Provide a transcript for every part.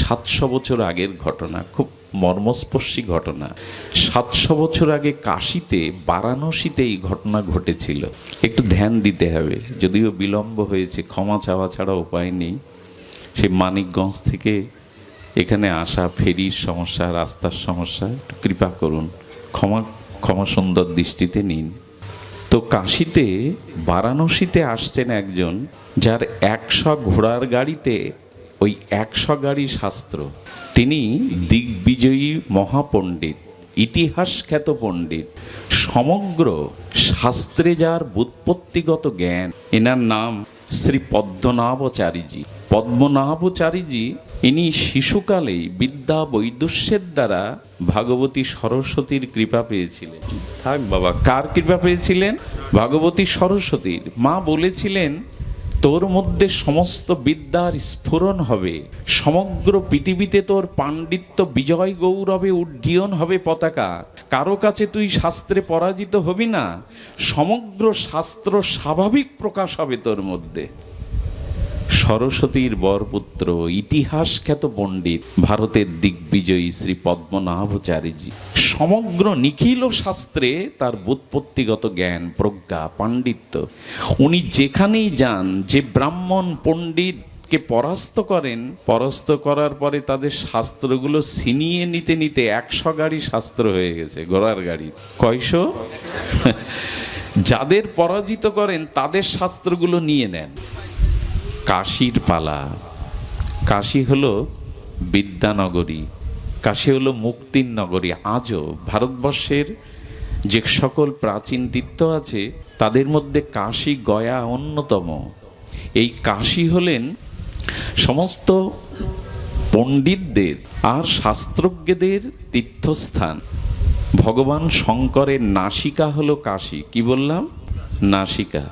700 বছর আগের ঘটনা, খুব মর্মস্পর্শী ঘটনা। 700 বছর আগে কাশীতে, বারাণসীতে এই ঘটনা ঘটেছিল। একটু ধ্যান দিতে হবে, যদিও বিলম্ব হয়েছে, ক্ষমা চাওয়া ছাড়া উপায় নেই। সে মানিকগঞ্জ থেকে এখানে আসা, ফেরির সমস্যা, রাস্তার সমস্যা, একটু কৃপা করুন, ক্ষমা সুন্দর দৃষ্টিতে নিন। তো কাশীতে, বারাণসীতে আসছেন একজন যার 100 ঘোড়ার গাড়িতে ওই 100 গাড়ি শাস্ত্র। তিনি দিগ্বিজয়ী মহাপণ্ডিত, ইতিহাস খ্যাত পণ্ডিত, সমগ্র শাস্ত্রে যার ব্যুৎপত্তিগত জ্ঞান। এনার নাম শ্রী পদ্মনাভচারীজি। পদ্মনাভচারীজি ইনি শিশুকালেই বিদ্যা বৈদুষ্যের দ্বারা ভাগবতী সরস্বতীর কৃপা পেয়েছিলেন। থাক বাবা, কার কৃপা পেয়েছিলেন? ভাগবতী সরস্বতীর। মা বলেছিলেন, তোর মধ্যে সমস্ত বিদ্যার স্ফুরণ হবে, সমগ্র পৃথিবীতে তোর পাণ্ডিত্য বিজয় গৌরবে উড্ডীয়ন হবে পতাকা। কারো কাছে তুই শাস্ত্রে পরাজিত হবি না, সমগ্র শাস্ত্র স্বাভাবিক প্রকাশ হবে তোর মধ্যে। সরস্বতীর বরপুত্র, ইতিহাস খ্যাত পণ্ডিত, ভারতের দিগ্বিজয়ী শ্রী পদ্মনাভচারীজি। সমগ্র নিখিল শাস্ত্রে তার ব্যুৎপত্তিগত জ্ঞান, প্রজ্ঞা, পাণ্ডিত্য। উনি যেখানেই যান, যে ব্রাহ্মণ পণ্ডিতকে পরাস্ত করেন, পরাস্ত করার পরে তাদের শাস্ত্রগুলো ছিনিয়ে নিতে নিতে 100 গাড়ি শাস্ত্র হয়ে গেছে, ঘোড়ার গাড়ি। কয়শো? যাদের পরাজিত করেন তাদের শাস্ত্রগুলো নিয়ে নেন। কাশীর পালা। কাশী হলো বিদ্যানগরী, কাশী হলো মুক্তির নগরী। আজও ভারতবর্ষের যে সকল প্রাচীন তীর্থ আছে তাদের মধ্যে কাশী, গয়া অন্যতম। এই কাশী হলেন সমস্ত পণ্ডিতদের আর শাস্ত্রজ্ঞদের তীর্থস্থান। ভগবান শঙ্করের নাসিকা হলো কাশী। কি বললাম? নাসিকা।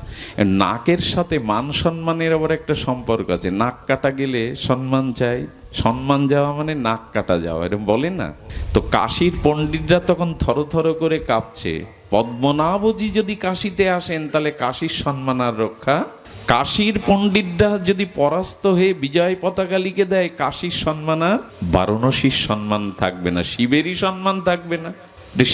নাকের সাথে মান সম্মানের আবার একটা সম্পর্ক আছে। নাক কাটা গেলে সম্মান চাই, সম্মান যাওয়া মানে নাক কাটা যাওয়া, এরকম বলে না? তো কাশীর পণ্ডিতরা তখন থরথর করে কাঁপছে। পদ্মনাভজি যদি কাশীতে আসেন তাহলে কাশীর সম্মান আর রক্ষা। কাশীর পণ্ডিতরা যদি পরাস্ত হয়ে বিজয় পতাকা লিখে দেয়, কাশীর সম্মান আর বারাণসীর সম্মান থাকবে না, শিবেরই সম্মান থাকবে না।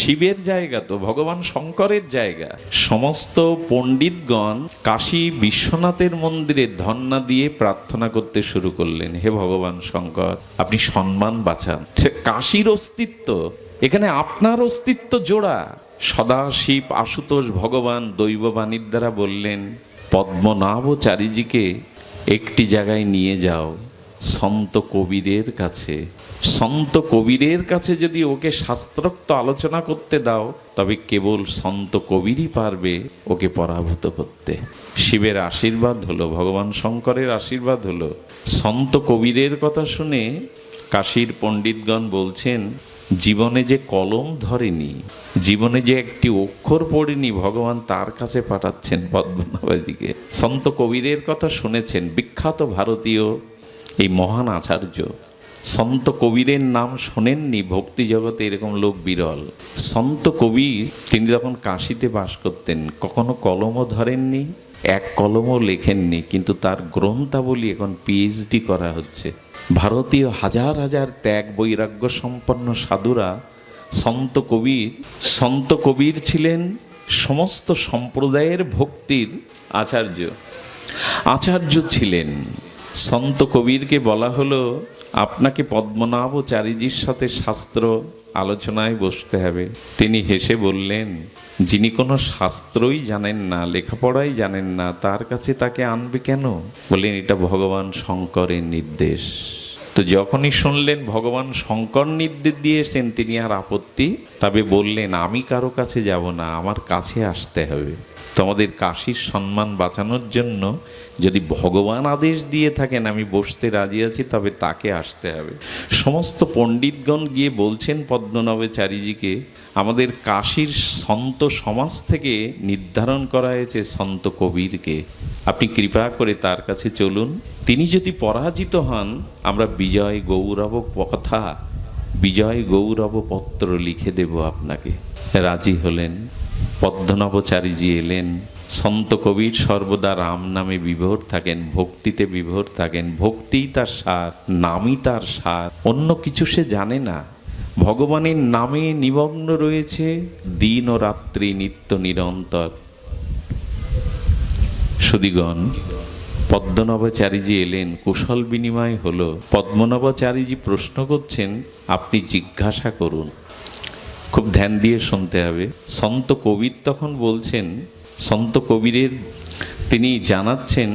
শিবের জায়গা তো, ভগবান শঙ্করের জায়গা। সমস্ত পণ্ডিতগণ কাশী বিশ্বনাথের মন্দিরে ধন্না দিয়ে প্রার্থনা করতে শুরু করলেন, হে ভগবান শঙ্কর, আপনি সম্মান বাঁচান। কাশীর অস্তিত্ব, এখানে আপনার অস্তিত্ব জোড়া। সদাশিব, আশুতোষ ভগবান দৈববাণীর দ্বারা বললেন, পদ্মনাভচারীজিকে একটি জায়গায় নিয়ে যাও, সন্ত কবীরের কাছে। সন্ত কবীরের কাছে যদি ওকে শাস্ত্রোক্ত আলোচনা করতে দাও, তবে কেবল সন্ত কবীরই পারবে ওকে পরাভূত করতে। শিবের আশীর্বাদ হলো, ভগবান শঙ্করের আশীর্বাদ হলো। সন্ত কবীরের কথা শুনে কাশীর পণ্ডিতগণ বলছেন, জীবনে যে কলম ধরেনি, জীবনে যে একটি অক্ষর পড়েনি, ভগবান তার কাছে পাঠাচ্ছেন পদ্মনাভজিকে। সন্ত কবীরের কথা শুনেছেন, বিখ্যাত ভারতীয় এই মহান আচার্য। সন্ত কবীরের নাম শোনেননি, ভক্তি জগতে এরকম লোক বিরল। সন্ত কবীর তিনি যখন কাশীতে বাস করতেন, কখনো কলমও ধরেননি, এক কলমও লেখেননি, কিন্তু তার গ্রন্থাবলী এখন PhD করা হচ্ছে। ভারতীয় হাজার হাজার ত্যাগ বৈরাগ্য সম্পন্ন সাধুরা সন্ত কবীর ছিলেন সমস্ত সম্প্রদায়ের ভক্তির আচার্য ছিলেন। সন্ত কবীরকে বলা হলো, আপনাকে পদ্মনাভচারীজির সাথে শাস্ত্র আলোচনায় বসতে হবে। তিনি হেসে বললেন, যিনি কোনো শাস্ত্রই জানেন না, লেখাপড়াই জানেন না, তার কাছে তাকে আনবে কেন? বললেন, এটা ভগবান শঙ্করের নির্দেশ। তো যখনই শুনলেন ভগবান শঙ্কর নির্দেশ দিয়েছেন, তিনি আর আপত্তি, তবে বললেন, আমি কারো কাছে যাব না, আমার কাছে আসতে হবে। তোমাদের কাশীর সম্মান বাঁচানোর জন্য যদি ভগবান আদেশ দিয়ে থাকেন আমি বসতে রাজি আছি, তবে তাকে আসতে হবে। সমস্ত পণ্ডিতগণ গিয়ে বলছেন পদ্মনাভচারীজিকে, আমাদের কাশীর সন্ত সমাজ থেকে নির্ধারণ করা হয়েছে সন্ত কবীরকে, আপনি কৃপা করে তার কাছে চলুন। তিনি যদি পরাজিত হন, আমরা বিজয় গৌরব কথা, বিজয় গৌরব পত্র লিখে দেব আপনাকে। রাজি হলেন। পদ্মনাভচারীজি এলেন, সন্ত কবির সর্বদা রাম নামে বিভোর থাকেন, ভক্তিতে বিভোর থাকেন। ভক্তিই তার সার, নামই তার সার, অন্য কিছু সে জানে না। ভগবানের নামে নিমগ্ন রয়েছে দিন ও রাত্রি, নিত্য নিরন্তর। সুধীগণ, পদ্মনাভাচারীজি এলেন, কুশল বিনিময় হলো। পদ্মনাভাচারীজি প্রশ্ন করছেন, আপনি জিজ্ঞাসা করুন। খুব ধ্যান দিয়ে শুনতে হবে। সন্ত কবির তখন বলছেন, সন্ত কবিরের তিনি জানাচ্ছেন,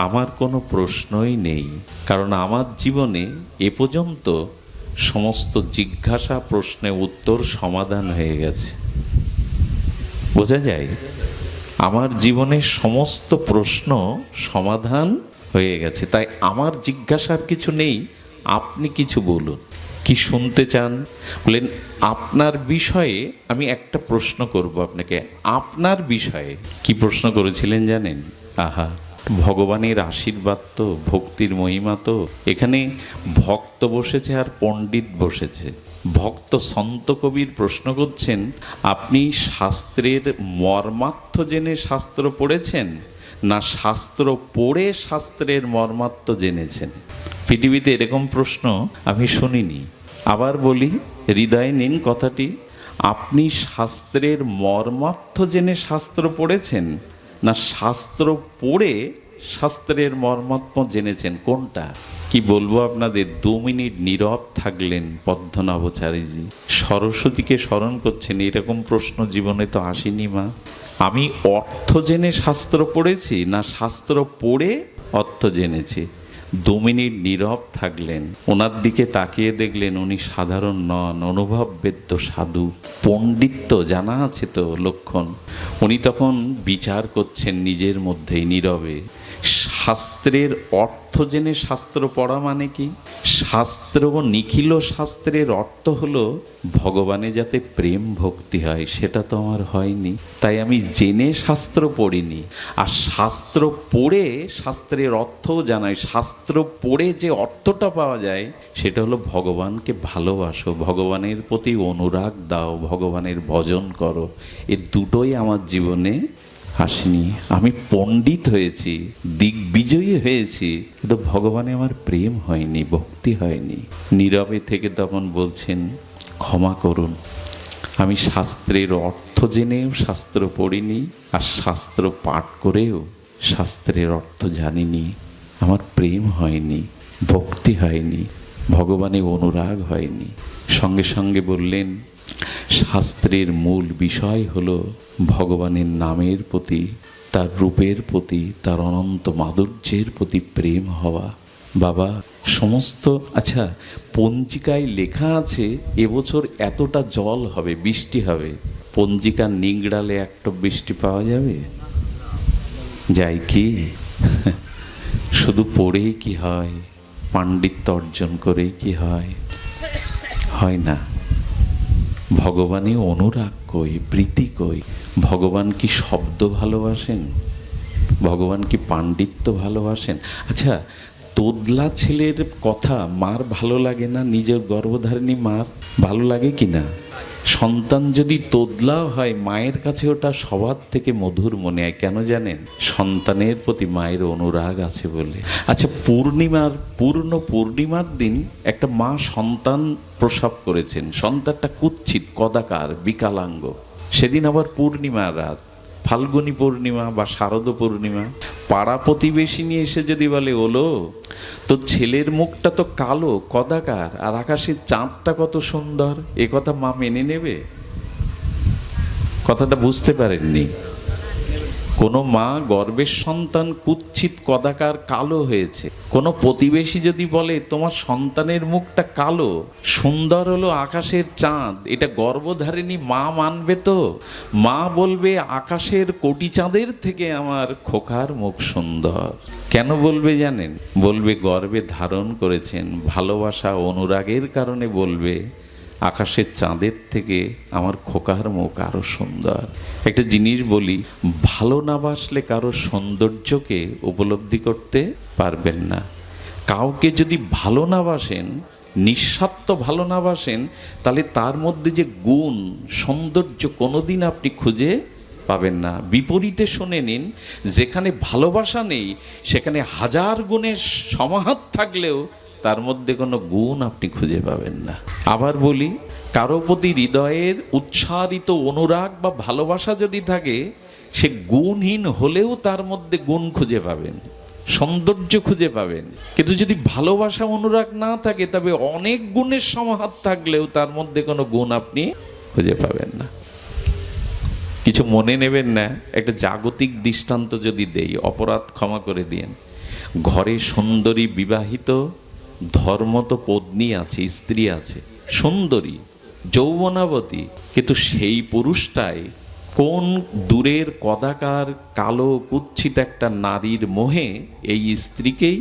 আমার কোনো প্রশ্নই নেই, কারণ আমার জীবনে এ পর্যন্ত সমস্ত জিজ্ঞাসা প্রশ্নে উত্তর সমাধান হয়ে গেছে। বোঝা যায়? আমার জীবনের সমস্ত প্রশ্ন সমাধান হয়ে গেছে, তাই আমার জিজ্ঞাসার কিছু নেই। আপনি কিছু বলুন, কি শুনতে চান? বলেন, আপনার বিষয়ে আমি একটা প্রশ্ন করব আপনাকে। আপনার বিষয়ে কি প্রশ্ন করেছিলেন জানেন? আহা, ভগবানের আশীর্বাদ তো, ভক্তির মহিমা তো। এখানে ভক্ত বসেছে আর পণ্ডিত বসেছে। ভক্ত সন্ত কবির প্রশ্ন করছেন, আপনি শাস্ত্রের মর্মার্থ জেনে শাস্ত্র পড়েছেন, না শাস্ত্র পড়ে শাস্ত্রের মর্মার্থ জেনেছেন? পৃথিবীতে এরকম প্রশ্ন আমি শুনিনি। আবার বলি, হৃদয়ে নিন কথাটি। আপনি শাস্ত্রের মর্মার্থ জেনে শাস্ত্র পড়েছেন, না শাস্ত্র পড়ে শাস্ত্রের মর্মাত্ম জেনেছেন? কোনটা? কি বলবো আপনাদের, 2 মিনিট নীরব থাকলেন পদ্মনাভাচারীজি। সরস্বতীকে স্মরণ করছেন, এরকম প্রশ্ন জীবনে তো আসেনি মা। আমি অর্থ জেনে শাস্ত্র পড়েছি, না শাস্ত্র পড়ে অর্থ জেনেছি? 2 মিনিট নীরব থাকলেন, ওনার দিকে তাকিয়ে দেখলেন উনি সাধারণ নন, অনুভব বেদ্য সাধু। পণ্ডিত্য জানা আছে তো লক্ষণ। উনি তখন বিচার করছেন নিজের মধ্যেই নীরবে। শাস্ত্রের অর্থ জেনে শাস্ত্র পড়া মানে কি? শাস্ত্র ও নিখিল শাস্ত্রের অর্থ হলো ভগবানে যাতে প্রেম ভক্তি হয়, সেটা তো আমার হয়নি, তাই আমি জেনে শাস্ত্র পড়িনি। আর শাস্ত্র পড়ে শাস্ত্রের অর্থও জানাই। শাস্ত্র পড়ে যে অর্থটা পাওয়া যায় সেটা হলো ভগবানকে ভালোবাসো, ভগবানের প্রতি অনুরাগ দাও, ভগবানের ভজন করো। এর দুটোই আমার জীবনে আসেনি। আমি পণ্ডিত হয়েছি, দিগ্বিজয়ী হয়েছি, কিন্তু ভগবানে আমার প্রেম হয়নি, ভক্তি হয়নি। নীরবে থেকে তখন বলছেন, ক্ষমা করুন, আমি শাস্ত্রের অর্থ জেনেও শাস্ত্র পড়িনি, আর শাস্ত্র পাঠ করেও শাস্ত্রের অর্থ জানিনি। আমার প্রেম হয়নি, ভক্তি হয়নি, ভগবানে অনুরাগ হয়নি। সঙ্গে সঙ্গে বললেন, শাস্ত্রের মূল বিষয় হলো ভগবানের নামের প্রতি, তার রূপের প্রতি, তার অনন্ত মাধুর্যের প্রতি প্রেম হওয়া। বাবা, সমস্ত আচ্ছা, পঞ্জিকায় লেখা আছে এবছর এতটা জল হবে, বৃষ্টি হবে। পঞ্জিকা নিংড়ালে একটা বৃষ্টি পাওয়া যাবে? যাই কি? শুধু পড়েই কি হয়? পাণ্ডিত্য অর্জন করেই কি হয়? হয় না। ভগবানে অনুরাগ কই, প্রীতি কই? ভগবান কি শব্দ ভালোবাসেন? ভগবান কি পাণ্ডিত্য ভালোবাসেন? আচ্ছা, তোদলা ছেলের কথা মার ভালো লাগে না? নিজের গর্ভধারিণী মার ভালো লাগে কি না? সন্তান যদি তোদলাও হয়, মায়ের কাছে ওটা সবার থেকে মধুর মনে হয়। কেন জানেন? সন্তানের প্রতি মায়ের অনুরাগ আছে বলে। আচ্ছা, পূর্ণ পূর্ণিমার দিন একটা মা সন্তান প্রসব করেছেন। সন্তানটা কুৎসিত, কদাকার, বিকালাঙ্গ। সেদিন আবার পূর্ণিমার রাত, ফাল্গুনী পূর্ণিমা বা শারদ পূর্ণিমা। পাড়া প্রতিবেশী নিয়ে এসে যদি বলে, ওলো তো ছেলের মুখটা তো কালো, কদাকার, আর আকাশের চাঁদটা কত সুন্দর, এ কথা মা মেনে নেবে? কথাটা বুঝতে পারেননি। কোনো মা গর্ভের সন্তান কুৎসিত, কদাকার, কালো হয়েছে, কোনো প্রতিবেশী যদি বলে তোমার সন্তানের মুখটা কালো, সুন্দর হলো আকাশের চাঁদ, এটা গর্ভধারিণী মা মানবে তো? মা বলবে আকাশের কোটি চাঁদের থেকে আমার খোকার মুখ সুন্দর। কেন বলবে জানেন? বলবে গর্ভে ধারণ করেছেন, ভালোবাসা অনুরাগের কারণে বলবে আকাশের চাঁদের থেকে আমার খোকার মুখ আরো সুন্দর। একটা জিনিস বলি, ভালো না বাসলে কারো সৌন্দর্যকে উপলব্ধি করতে পারবেন না। কাউকে যদি ভালো না বাসেন, নিঃস্বার্থ ভালো না বাসেন, তাহলে তার মধ্যে যে গুণ, সৌন্দর্য কোনোদিন আপনি খুঁজে পাবেন না। বিপরীতে শুনে নিন, যেখানে ভালোবাসা নেই সেখানে হাজার গুণের সমাহার থাকলেও তার মধ্যে কোনো গুণ আপনি খুঁজে পাবেন না। আবার বলি, কারো প্রতি হৃদয়ের উচ্ছ্বারিত অনুরাগ বা ভালোবাসা যদি থাকে, সে গুণহীন হলেও তার মধ্যে গুণ খুঁজে পাবেন, সৌন্দর্য খুঁজে পাবেন। কিন্তু যদি ভালোবাসা অনুরাগ না থাকে, তবে অনেক গুণের সমাহার থাকলেও তার মধ্যে কোনো গুণ আপনি খুঁজে পাবেন না। কিছু মনে নেবেন না, একটা জাগতিক দৃষ্টান্ত যদি দেই, অপরাধ ক্ষমা করে দিয়েন। ঘরে সুন্দরী বিবাহিত ধর্মত পত্নী আছে, স্ত্রী আছে, সুন্দরী যৌবনাবতী, কিন্তু সেই পুরুষটাই কোন দূরের কদাকার কালো কুৎসিত একটা নারীর মোহে এই স্ত্রীকেই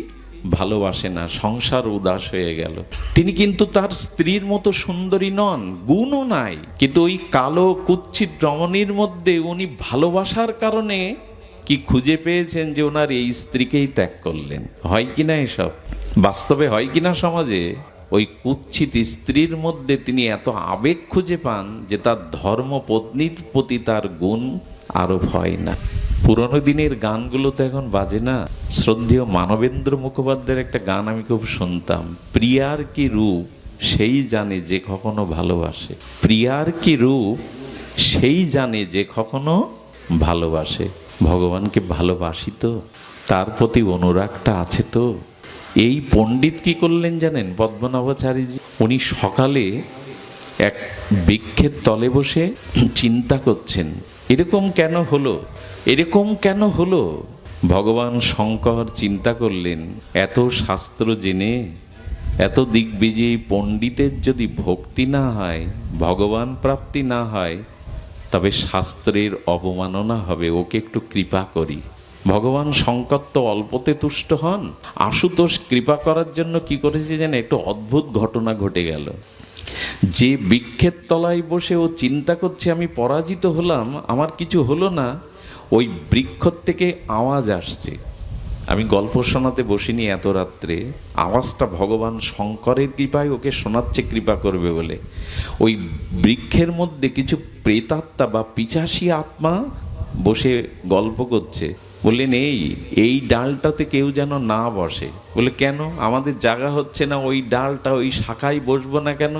ভালোবাসে না, সংসার উদাস হয়ে গেল। তিনি কিন্তু তার স্ত্রীর মতো সুন্দরী নন, গুণও নাই, কিন্তু ওই কালো কুৎসিত রমণীর মধ্যে উনি ভালোবাসার কারণে কি খুঁজে পেয়েছেন যে ওনার এই স্ত্রীকেই ত্যাগ করলেন। হয় কিনা এসব? বাস্তবে হয় কিনা সমাজে? ওই কুৎসিত স্ত্রীর মধ্যে তিনি এত আবেগ খুঁজে পান যে তার ধর্মপত্নীর প্রতি তার গুণ আরোপ হয় না। পুরনো দিনের গানগুলো তো এখন বাজে না। শ্রদ্ধেয় মানবেন্দ্র মুখোপাধ্যায়ের একটা গান আমি খুব শুনতাম, প্রিয়ার কি রূপ সেই জানে যে কখনো ভালোবাসে। প্রিয়ার কি রূপ সেই জানে যে কখনো ভালোবাসে। ভগবানকে ভালোবাসি তো, তার প্রতি অনুরাগটা আছে তো। এই পণ্ডিত কি করলেন জানেন? পদ্মনাভাচারীজি, উনি সকালে এক বৃক্ষের তলে বসে চিন্তা করছেন, এরকম কেন হলো, এরকম কেন হলো। ভগবান শঙ্কর চিন্তা করলেন, এত শাস্ত্র জেনে এত দিগ্বিজয়ী পণ্ডিতের যদি ভক্তি না হয়, ভগবান প্রাপ্তি না হয়, তবে শাস্ত্রের অবমাননা হবে, ওকে একটু কৃপা করি। ভগবান শঙ্কর তো অল্পতে তুষ্ট হন। আশুতোষ কৃপা করার জন্য কি করেছে জানেন? একটু অদ্ভুত ঘটনা ঘটে গেল। যে বৃক্ষের তলায় বসে ও চিন্তা করছে আমি পরাজিত হলাম, আমার কিছু হলো না, ওই বৃক্ষ থেকে আওয়াজ আসছে। আমি গল্প শোনাতে বসিনি এত রাত্রে, আওয়াজটা ভগবান শঙ্করের কৃপায় ওকে শোনাচ্ছে কৃপা করবে বলে। ওই বৃক্ষের মধ্যে কিছু প্রেতাত্মা বা পিশাচী আত্মা বসে গল্প করছে। বললেন, এই ডালটাতে কেউ যেন না বসে। বলে, কেন? আমাদের জায়গা হচ্ছে না, ওই ডালটা, ওই শাখায় বসবো না কেন?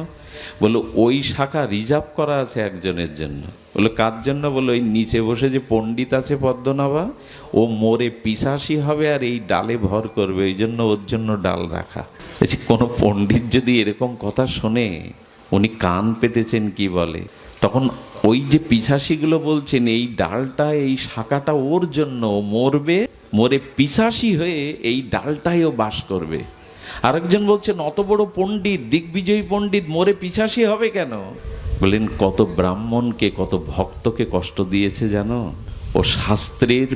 বললো, ওই শাখা রিজার্ভ করা আছে একজনের জন্য। বললো, কার জন্য? বললো, ওই নিচে বসে যে পণ্ডিত আছে পদ্মনাভা, ও মোরে পিশাচী হবে আর এই ডালে ভর করবে, ওই জন্য ওর জন্য ডাল রাখা। বলছি, কোনো পণ্ডিত যদি এরকম কথা শোনে, উনি কান পেতেছেন কি বলে। তখন ওই যে পিশাচীগুলো বলছেন, এই ডালটা, এই শাখাটা ওর জন্য, মরবে, মরে পিশাচী হয়ে এই ডালটাই ও বাস করবে। আরেকজন বলছেন, অত বড় পণ্ডিত, দিগ্বিজয়ী পণ্ডিত, মরে পিশাচী হবে কেন? বলেন, কত ব্রাহ্মণকে, কত ভক্তকে কষ্ট দিয়েছে জানো? ও শাস্ত্রের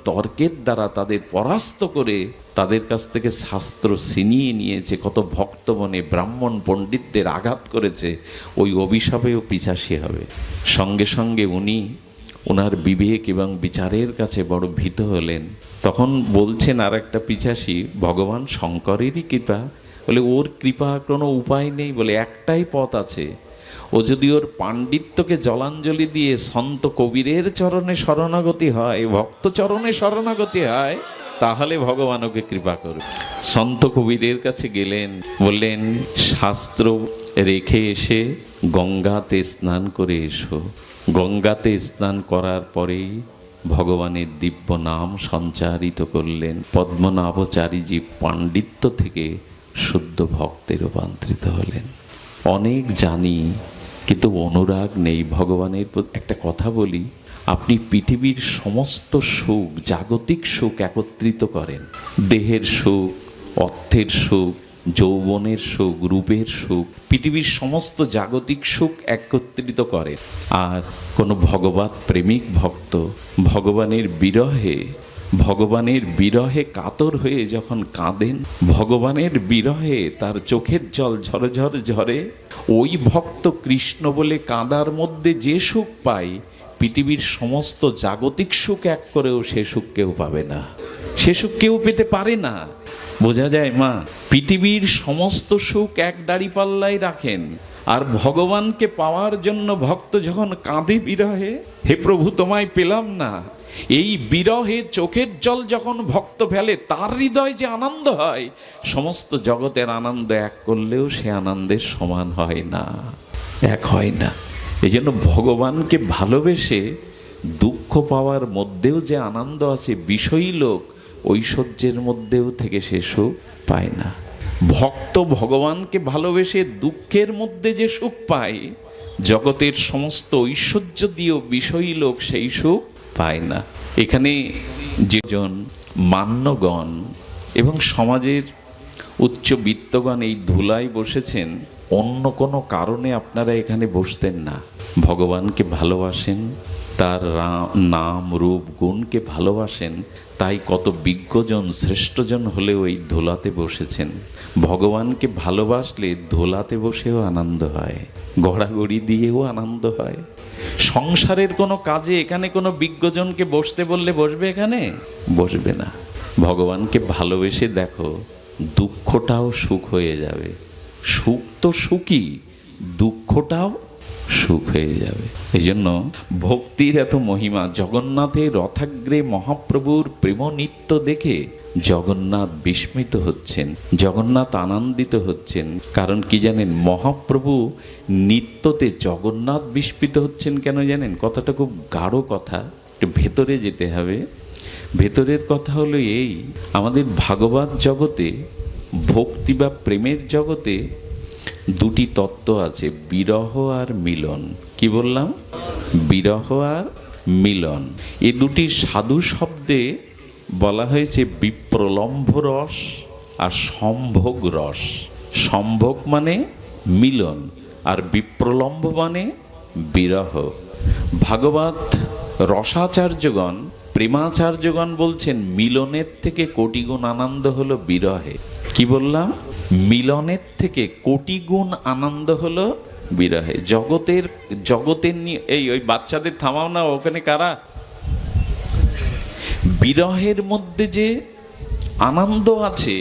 তর্কের দ্বারা তাদের পরাস্ত করে তাদের কাছ থেকে শাস্ত্র ছিনিয়ে নিয়েছে। কত ভক্ত মনে ব্রাহ্মণ পণ্ডিতদের আঘাত করেছে। ওই অভিশাপেও পিশাচী হবে। সঙ্গে সঙ্গে উনি ওনার বিবেক এবং বিচারের কাছে বড় ভীত হলেন। তখন বলছেন আর একটা পিশাচী, ভগবান শঙ্করেরই কৃপা। বলে, ওর কৃপা কোনো উপায় নেই। বলে, একটাই পথ আছে, ও যদি ওর পাণ্ডিত্যকে জলাঞ্জলি দিয়ে সন্ত কবিরের চরণে শরণাগতি হয়, ভক্ত চরণে শরণাগতি হয়, তাহলে ভগবান ওকে কৃপা করবে। সন্ত কবিরের কাছে গেলেন, বললেন, শাস্ত্র রেখে এসে গঙ্গাতে স্নান করে এসো। গঙ্গাতে স্নান করার পরেই ভগবানের দিব্য নাম সঞ্চারিত করলেন। পদ্মনাভচারীজি পাণ্ডিত্য থেকে শুদ্ধ ভক্তে রূপান্তরিত হলেন। অনেক জানি, কিন্তু অনুরাগ নেই ভগবানের প্রতি। একটা কথা বলি, আপনি পৃথিবীর সমস্ত সুখ, জাগতিক সুখ একত্রিত করেন, দেহের সুখ, অর্থের সুখ, যৌবনের সুখ, রূপের সুখ, পৃথিবীর সমস্ত জাগতিক সুখ একত্রিত করেন, আর কোনো ভগবৎ প্রেমিক ভক্ত ভগবানের বিরহে কাতর হয়ে যখন কাঁদেন, ভগবানের বিরহে তার চোখের জল ঝরঝর ঝরে, ওই ভক্ত কৃষ্ণ বলে কাঁদার মধ্যে যে সুখ পায়, পৃথিবীর সমস্ত জাগতিক সুখ এক করেও সে সুখ কেউ পাবে না, সে সুখ কেউ পেতে পারে না। বোঝা যায় মা? পৃথিবীর সমস্ত সুখ এক দাঁড়িপাল্লায় রাখেন, আর ভগবানকে পাওয়ার জন্য ভক্ত যখন কাঁদে বিরহে, হে প্রভু তোমায় পেলাম না, এই বিরহে চোখের জল যখন ভক্ত ফেলে, তার হৃদয় যে আনন্দ হয়, সমস্ত জগতের আনন্দ এক করলেও সে আনন্দের সমান হয় না, এক হয় না। এই জন্য ভগবানকে ভালোবেসে দুঃখ পাওয়ার মধ্যেও যে আনন্দ আছে, বিষয়ী লোক ঐশ্বর্যের মধ্যেও থেকে সে সুখ পায় না। ভক্ত ভগবানকে ভালোবেসে দুঃখের মধ্যে যে সুখ পায়, জগতের সমস্ত ঐশ্বর্য দিয়েও বিষয়ী লোক সেই সুখ পায় না। এখানে যেজন মান্যগণ এবং সমাজের উচ্চবিত্তগণ এই ধুলায় বসেছেন, অন্য কোনো কারণে আপনারা এখানে বসতেন না। ভগবানকে ভালোবাসেন, তার নাম রূপ গুণকে ভালোবাসেন, তাই কত বিজ্ঞজন শ্রেষ্ঠজন হলেও এই ধুলাতে বসেছেন। ভগবানকে ভালোবাসলে ধুলাতে বসেও আনন্দ হয়, গড়াগড়ি দিয়েও আনন্দ হয়। সংসারের কোনো কাজে এখানে কোনো বিজ্ঞজনকে বসতে বললে বসবে? এখানে বসবে না। ভগবানকে ভালোবেসে দেখো, দুঃখটাও সুখ হয়ে যাবে। সুখ তো সুখই, দুঃখটাও সুখ হয়ে যাবে। এই জন্য ভক্তির এত মহিমা। জগন্নাথের রথাগ্রে মহাপ্রভুর প্রেম নৃত্য দেখে জগন্নাথ বিস্মিত হচ্ছেন, জগন্নাথ আনন্দিত হচ্ছেন। কারণ কি জানেন? মহাপ্রভু নৃত্যতে জগন্নাথ বিস্মিত হচ্ছেন কেন জানেন? কথাটা খুব গাঢ় কথা, একটু ভেতরে যেতে হবে। ভেতরের কথা হলো এই, আমাদের ভাগবত জগতে, ভক্তি বা প্রেমের জগতে দুটি তত্ত্ব আছে, বিরহ আর মিলন। কি বললাম? বিরহ আর মিলন। এই দুটি সাধু শব্দে বলা হয়েছে বিপ্রলম্ভ রস আর সম্ভোগ রস। সম্ভোগ মানে মিলন, আর বিপ্রলম্ভ মানে বিরহ। ভাগবত রসাচার্যগণ, প্রেমাচার্যগণ বলছেন মিলনের থেকে কোটি গুণ আনন্দ হলো বিরহে। কি বললাম? মিলনের থেকে কোটি গুণ আনন্দ হলো বিরহে। জগতের নিয়ে ওই বাচ্চাদের থামাও না, ওখানে কারা? বিরহের মধ্যে যে আনন্দ আছে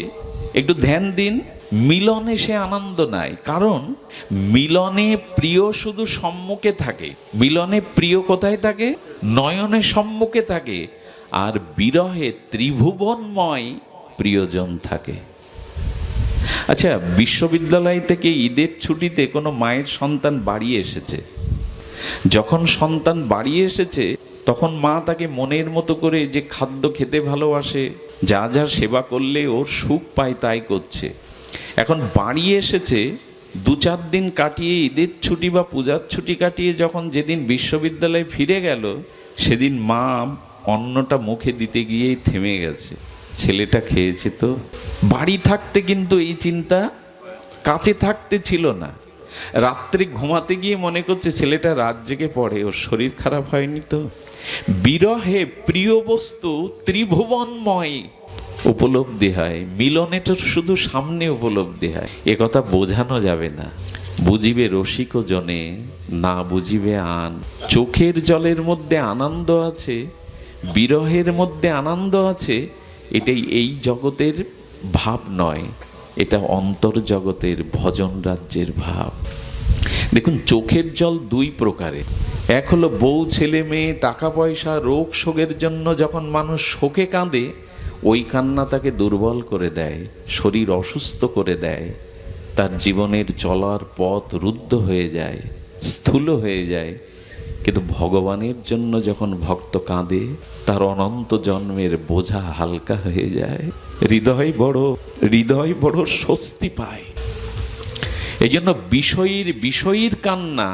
একটু ধ্যান দিন। মিলনে সে আনন্দ নাই, কারণ মিলনে প্রিয় শুধু সম্মুখে থাকে। মিলনে প্রিয় কোথায় থাকে? নয়নে সম্মুখে থাকে। আর বিরহে ত্রিভুবনময় প্রিয়জন থাকে। আচ্ছা, বিশ্ববিদ্যালয় থেকে ঈদের ছুটিতে কোনো মায়ের সন্তান বাড়ি এসেছে। যখন সন্তান বাড়ি এসেছে, তখন মা তাকে মনের মতো করে যে খাদ্য খেতে ভালোবাসে, যা যা সেবা করলে ওর সুখ পায় তাই করছে। এখন বাড়ি এসেছে, 2-4 দিন কাটিয়ে, ঈদের ছুটি বা পূজার ছুটি কাটিয়ে যখন যেদিন বিশ্ববিদ্যালয়ে ফিরে গেল, সেদিন মা অন্নটা মুখে দিতে গিয়েই থেমে গেছে। ছেলেটা খেয়েছে তো? বাড়ি থাকতে কিন্তু এই চিন্তা, কাছে থাকতে ছিল না। রাত্রে ঘুমাতে গিয়ে মনে করছে ছেলেটা রাত জেগে পড়ে, ওর শরীর খারাপ হয়নি তো? বিরহে প্রিয় বস্তু ত্রিভুবনময় উপলব্ধি হয়, মিলনে তো শুধু সামনে উপলব্ধি হয়। এ কথা বোঝানো যাবে না। বুঝিবে রসিক জনে, না বুঝিবে আন। চোখের জলের মধ্যে আনন্দ আছে, বিরহের মধ্যে আনন্দ আছে। এটাই এই জগতের ভাব নয়, এটা অন্তর্জগতের ভজন রাজ্যের ভাব। দেখুন, চোখের জল 2 প্রকারের। এক হলো বউ, ছেলে মেয়ে, টাকা পয়সা, রোগ শোকের জন্য যখন মানুষ শোকে কাঁদে, ওই কান্না তাকে দুর্বল করে দেয়, শরীর অসুস্থ করে দেয়, তার জীবনের চলার পথ রুদ্ধ হয়ে যায়, স্থূল হয়ে যায়। কিন্তু ভগবানের জন্য যখন ভক্ত কাঁদে, তার অনন্ত জন্মের বোঝা হালকা হয়ে যায়, হৃদয় বড় স্বস্তি পায়। এই জন্য বিষয়ীর কান্না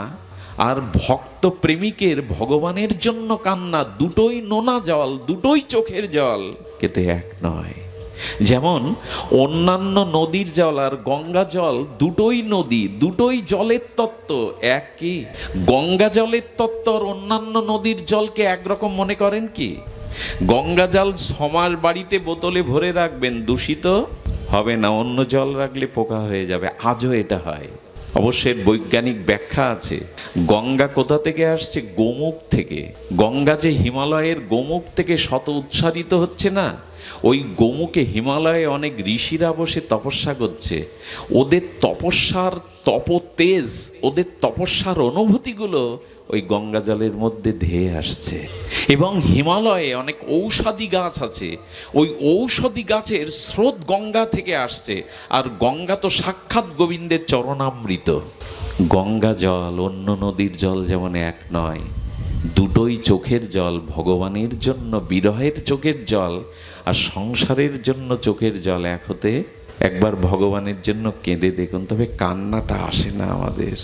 আর ভক্ত প্রেমিকের ভগবানের জন্য কান্না, দুটোই নোনা জল, দুটোই চোখের জল, কিন্তু এক নয়। যেমন অন্যান্য নদীর জল আর গঙ্গা জল দুটোই নদী, দুটোই জলের তত্ত্ব এক। কি গঙ্গা জলের তত্ত্ব আর অন্যান্য নদীর জলকে একরকম মনে করেন কি? গঙ্গা জল সমার বাড়িতে বোতলে ভরে রাখবেন, দূষিত হবে না। অন্য জল রাখলে পোকা হয়ে যাবে। আজও এটা হয়। অবশ্যই বৈজ্ঞানিক ব্যাখ্যা আছে। গঙ্গা কোথা থেকে আসছে? গোমুখ থেকে। গঙ্গা যে হিমালয়ের গোমুখ থেকে শত উৎসারিত হচ্ছে না, ওই গোমুখে হিমালয়ে অনেক ঋষিরা বসে তপস্যা করছে, ওদের তপস্যার তপতেজ, ওদের তপস্যার অনুভূতিগুলো ওই গঙ্গা জলের মধ্যে ধেয়ে আসছে। এবং হিমালয়ে অনেক ঔষধি গাছ আছে, ওই ঔষধি গাছের স্রোত গঙ্গা থেকে আসছে। আর গঙ্গা তো সাক্ষাৎ গোবিন্দের চরণামৃত। গঙ্গা জল অন্য নদীর জল যেমন এক নয়, দুটোই চোখের জল, ভগবানের জন্য বিরহের চোখের জল আর সংসারের জন্য চোখের জল এক হতে একবার ভগবানের জন্য কেঁদে দেখুন, তবে কান্নাটা আসে না আমাদের।